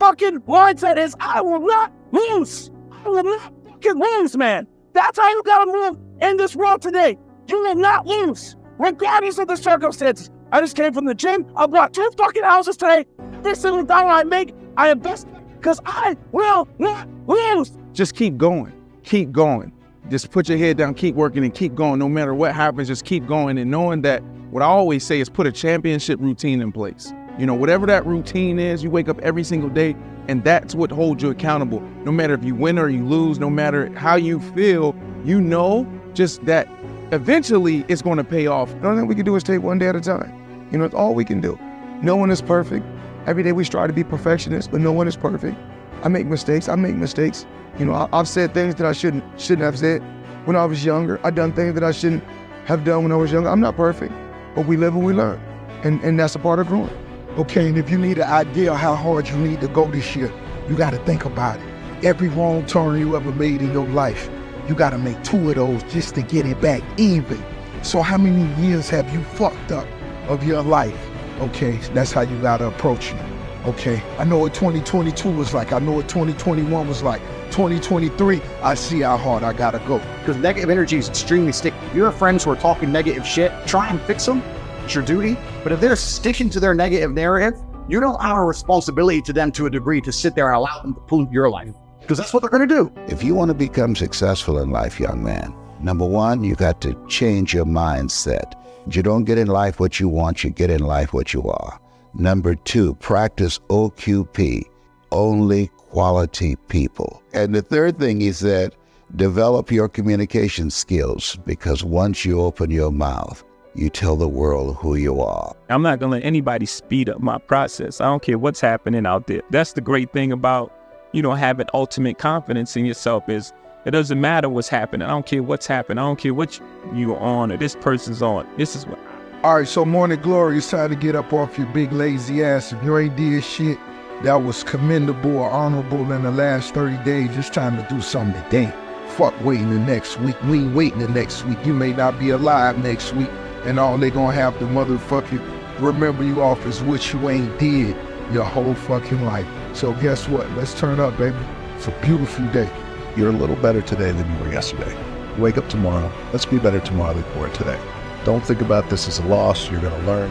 fucking mindset is, I will not lose. I will not fucking lose, man. That's how you gotta move in this world today. You will not lose, regardless of the circumstances. I just came from the gym. I bought 2 fucking houses today. This single dollar I make, I invest because I will not lose. Just keep going. Keep going. Just put your head down, keep working, and keep going. No matter what happens, just keep going. And knowing that, what I always say is put a championship routine in place. You know, whatever that routine is, you wake up every single day, and that's what holds you accountable. No matter if you win or you lose, no matter how you feel, you know just that eventually it's going to pay off. The only thing we can do is take one day at a time. You know, it's all we can do. No one is perfect. Every day we strive to be perfectionists, but no one is perfect. I make mistakes. You know, I've said things that I shouldn't have said when I was younger. I've done things that I shouldn't have done when I was younger. I'm not perfect, but we live and we learn. And that's a part of growing. Okay, and if you need an idea of how hard you need to go this year, you got to think about it. Every wrong turn you ever made in your life, you got to make 2 of those just to get it back even. So how many years have you fucked up of your life? Okay, that's how you got to approach it. Okay, I know what 2022 was like. I know what 2021 was like. 2023, I see how hard I gotta go. Because negative energy is extremely sticky. If you have friends who are talking negative shit, try and fix them. It's your duty. But if they're sticking to their negative narrative, you don't have a responsibility to them to a degree to sit there and allow them to pollute your life. Because that's what they're gonna do. If you want to become successful in life, young man, number one, you got to change your mindset. You don't get in life what you want, you get in life what you are. Number 2, practice OQP, only quality people. And the third thing is that develop your communication skills, because once you open your mouth, you tell the world who you are. I'm not gonna let anybody speed up my process. I don't care what's happening out there. That's the great thing about, you know, having ultimate confidence in yourself is it doesn't matter what's happening. I don't care what's happening. I don't care what you're on or this person's on. This is what. All right, so morning glory, it's time to get up off your big lazy ass. If you ain't did shit that was commendable or honorable in the last 30 days, it's time to do something today. Fuck waiting the next week. We ain't waiting the next week. You may not be alive next week, and all they gonna have to motherfucking remember you off is what you ain't did your whole fucking life. So guess what? Let's turn up, baby. It's a beautiful day. You're a little better today than you were yesterday. Wake up tomorrow. Let's be better tomorrow than we were today. Don't think about this as a loss. You're gonna learn.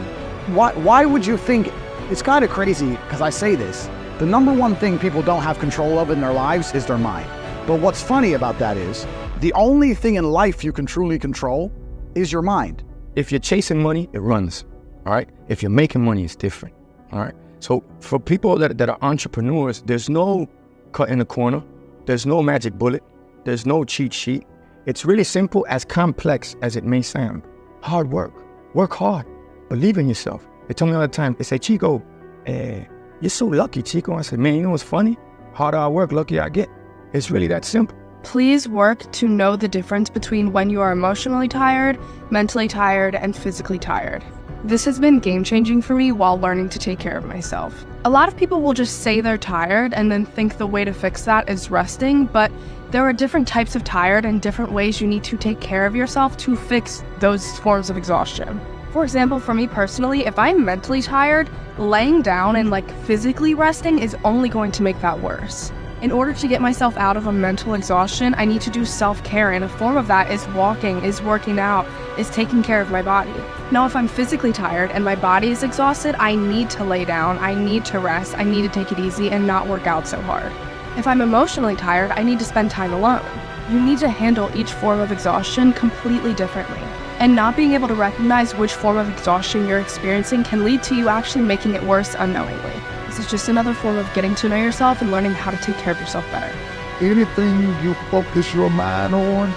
Why would you think, it's kind of crazy because I say this, the number one thing people don't have control of in their lives is their mind. But what's funny about that is the only thing in life you can truly control is your mind. If you're chasing money, it runs, all right? If you're making money, it's different, all right? So for people that are entrepreneurs, there's no cut in the corner. There's no magic bullet. There's no cheat sheet. It's really simple, as complex as it may sound. Hard work. Work hard. Believe in yourself. They tell me all the time, they say, Chico, you're so lucky, Chico. I said, man, you know what's funny? Harder I work, luckier I get. It's really that simple. Please work to know the difference between when you are emotionally tired, mentally tired, and physically tired. This has been game-changing for me while learning to take care of myself. A lot of people will just say they're tired and then think the way to fix that is resting, but there are different types of tired and different ways you need to take care of yourself to fix those forms of exhaustion. For example, for me personally, if I'm mentally tired, laying down and physically resting is only going to make that worse. In order to get myself out of a mental exhaustion, I need to do self-care, and a form of that is walking, is working out, is taking care of my body. Now, if I'm physically tired and my body is exhausted, I need to lay down, I need to rest, I need to take it easy and not work out so hard. If I'm emotionally tired, I need to spend time alone. You need to handle each form of exhaustion completely differently. And not being able to recognize which form of exhaustion you're experiencing can lead to you actually making it worse unknowingly. This is just another form of getting to know yourself and learning how to take care of yourself better. Anything you focus your mind on,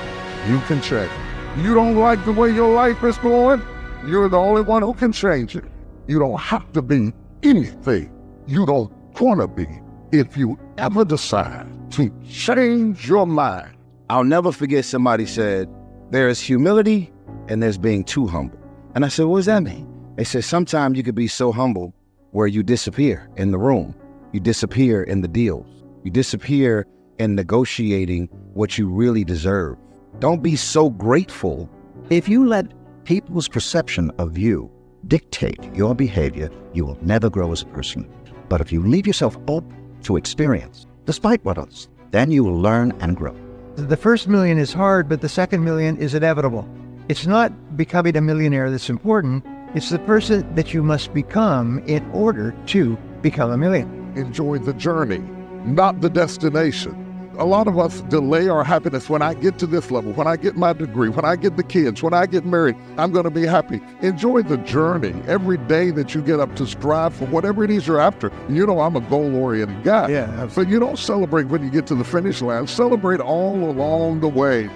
you can change. You don't like the way your life is going, you're the only one who can change it. You don't have to be anything you don't want to be if you ever decide to change your mind. I'll never forget somebody said, there is humility and there's being too humble. And I said, what does that mean? They said, sometimes you could be so humble where you disappear in the room. You disappear in the deals. You disappear in negotiating what you really deserve. Don't be so grateful. If you let people's perception of you dictate your behavior, you will never grow as a person. But if you leave yourself open to experience, despite what others. Then you will learn and grow. The first million is hard, but the second million is inevitable. It's not becoming a millionaire that's important. It's the person that you must become in order to become a millionaire. Enjoy the journey, not the destination. A lot of us delay our happiness. When I get to this level, when I get my degree, when I get the kids, when I get married, I'm going to be happy. Enjoy the journey. Every day that you get up to strive for whatever it is you're after. You know, I'm a goal-oriented guy. Yeah, So you don't celebrate when you get to the finish line. Celebrate all along the way.